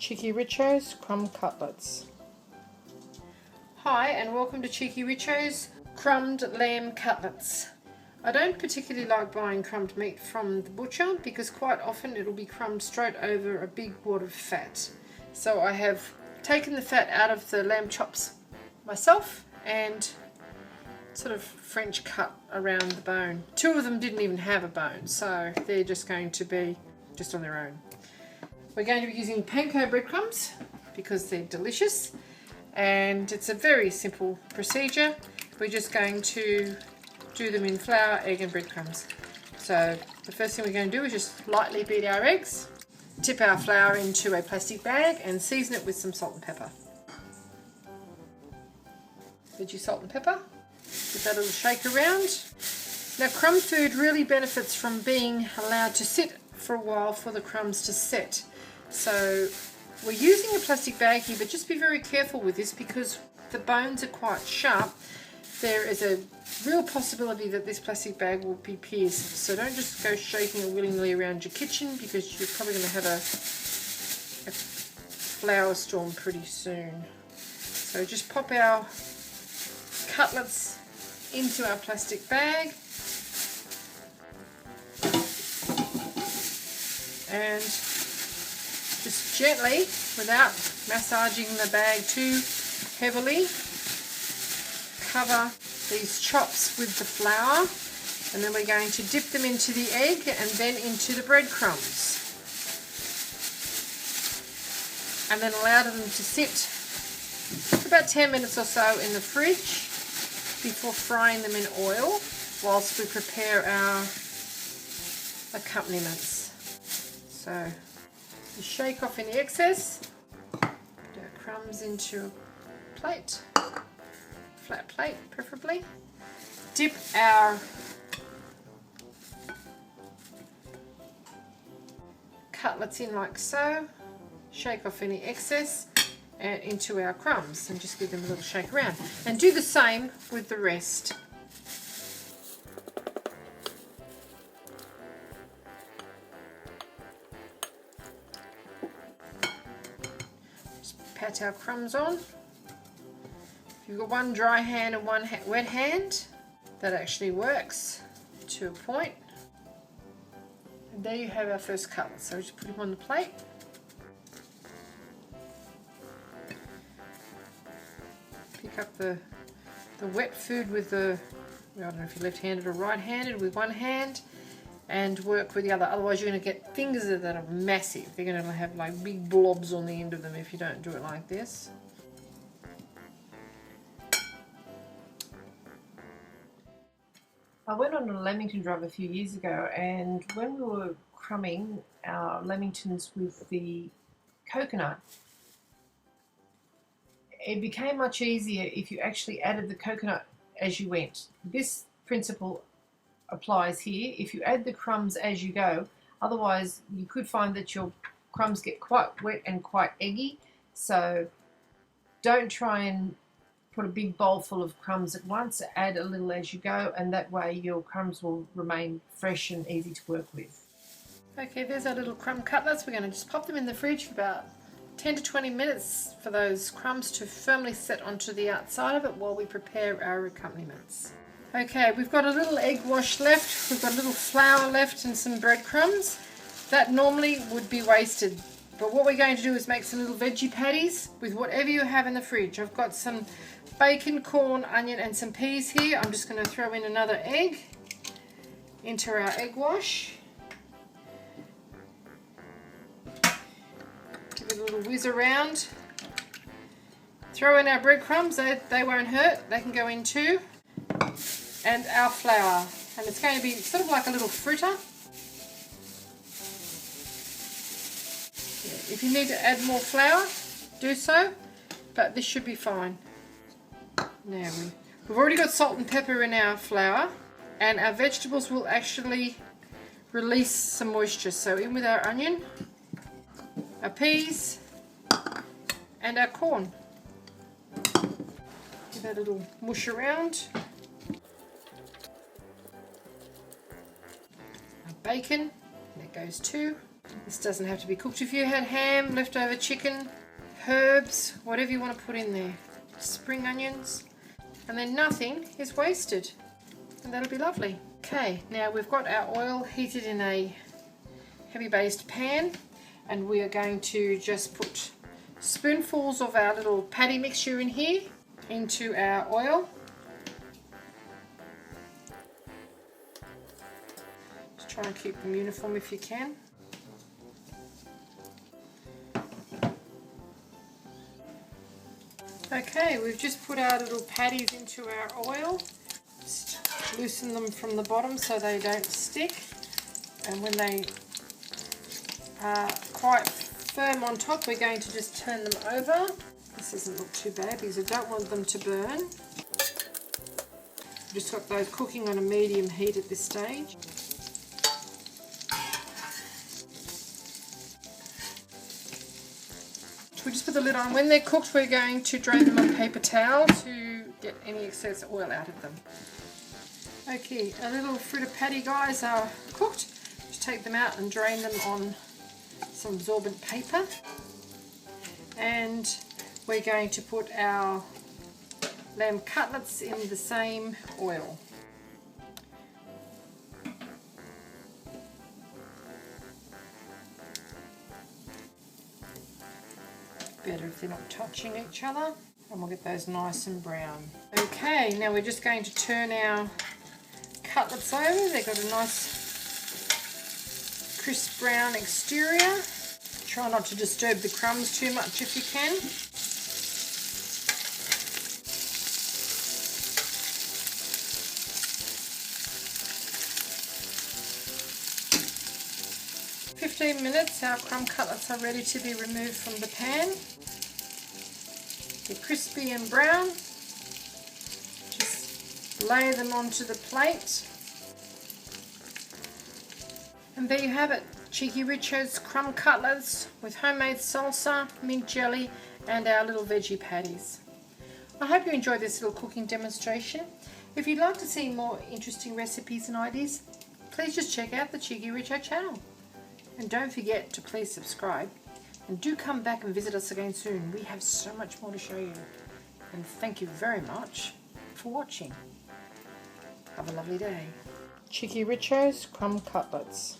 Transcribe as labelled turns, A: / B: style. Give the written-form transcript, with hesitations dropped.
A: Cheekyricho's Crumb Cutlets. Hi and welcome to Cheekyricho's Crumbed Lamb Cutlets. I don't particularly like buying crumbed meat from the butcher because quite often it'll be crumbed straight over a big wad of fat. So I have taken the fat out of the lamb chops myself and sort of French cut around the bone. Two of them didn't even have a bone, so they're just going to be just on their own. We're going to be using panko breadcrumbs because they're delicious, and it's a very simple procedure. We're just going to do them in flour, egg and breadcrumbs. So the first thing we're going to do is just lightly beat our eggs, tip our flour into a plastic bag and season it with some salt and pepper. Veggie salt and pepper. Give that a little shake around. Now crumb food really benefits from being allowed to sit for a while for the crumbs to set. So we're using a plastic bag here, but just be very careful with this because the bones are quite sharp. There is a real possibility that this plastic bag will be pierced. So don't just go shaking it willy-nilly around your kitchen because you're probably going to have a flour storm pretty soon. So just pop our cutlets into our plastic bag and just gently, without massaging the bag too heavily, cover these chops with the flour, and then we're going to dip them into the egg and then into the breadcrumbs, and then allow them to sit for about 10 minutes or so in the fridge before frying them in oil whilst we prepare our accompaniments. So you shake off any excess, put our crumbs into a plate, flat plate preferably, dip our cutlets in like so, shake off any excess and into our crumbs and just give them a little shake around, and do the same with the rest. Pat our crumbs on. If you've got one dry hand and one wet hand, that actually works to a point. And there you have our first cutlet. So just put them on the plate. Pick up the wet food with the, I don't know if you're left-handed or right-handed, with one hand, and work with the other. Otherwise you're going to get fingers that are massive. They're going to have like big blobs on the end of them if you don't do it like this. I went on a lamington drive a few years ago, and when we were crumbing our lamingtons with the coconut, it became much easier if you actually added the coconut as you went. This principle applies here. If you add the crumbs as you go, otherwise you could find that your crumbs get quite wet and quite eggy. So don't try and put a big bowl full of crumbs at once. Add a little as you go, and that way your crumbs will remain fresh and easy to work with. Okay, there's our little crumb cutlets. We're going to just pop them in the fridge for about 10 to 20 minutes for those crumbs to firmly set onto the outside of it while we prepare our accompaniments. Okay, we've got a little egg wash left, we've got a little flour left and some breadcrumbs. That normally would be wasted, but what we're going to do is make some little veggie patties with whatever you have in the fridge. I've got some bacon, corn, onion and some peas here. I'm just going to throw in another egg into our egg wash. Give it a little whiz around. Throw in our breadcrumbs, they won't hurt, they can go in too. And our flour, and it's going to be sort of like a little fritter. Yeah, if you need to add more flour, do so, but this should be fine. Now we've already got salt and pepper in our flour, and our vegetables will actually release some moisture. So in with our onion, our peas, and our corn. Give that a little mush around. Bacon, that goes too. This doesn't have to be cooked. If you had ham, leftover chicken, herbs, whatever you want to put in there, spring onions, and then nothing is wasted, and that'll be lovely. Okay, now we've got our oil heated in a heavy based pan, and we are going to just put spoonfuls of our little patty mixture in here into our oil. Just try and keep them uniform if you can. Okay, we've just put our little patties into our oil. Just loosen them from the bottom so they don't stick. And when they are quite firm on top, we're going to just turn them over. This doesn't look too bad because I don't want them to burn. I've just got those cooking on a medium heat at this stage. We just put the lid on. When they're cooked, we're going to drain them on paper towel to get any excess oil out of them. Okay, our little fritter patty guys are cooked. Just take them out and drain them on some absorbent paper. And we're going to put our lamb cutlets in the same oil. Better if they're not touching each other, and we'll get those nice and brown. Okay, now we're just going to turn our cutlets over. They've got a nice crisp brown exterior. Try not to disturb the crumbs too much if you can. In 15 minutes, our crumb cutlets are ready to be removed from the pan. They're crispy and brown. Just lay them onto the plate. And there you have it, Cheeky Richo's crumb cutlets with homemade salsa, mint jelly, and our little veggie patties. I hope you enjoyed this little cooking demonstration. If you'd like to see more interesting recipes and ideas, please just check out the Cheeky Richo channel. And don't forget to please subscribe, and do come back and visit us again soon. We have so much more to show you. And thank you very much for watching. Have a lovely day. Cheeky Richo's crumb cutlets.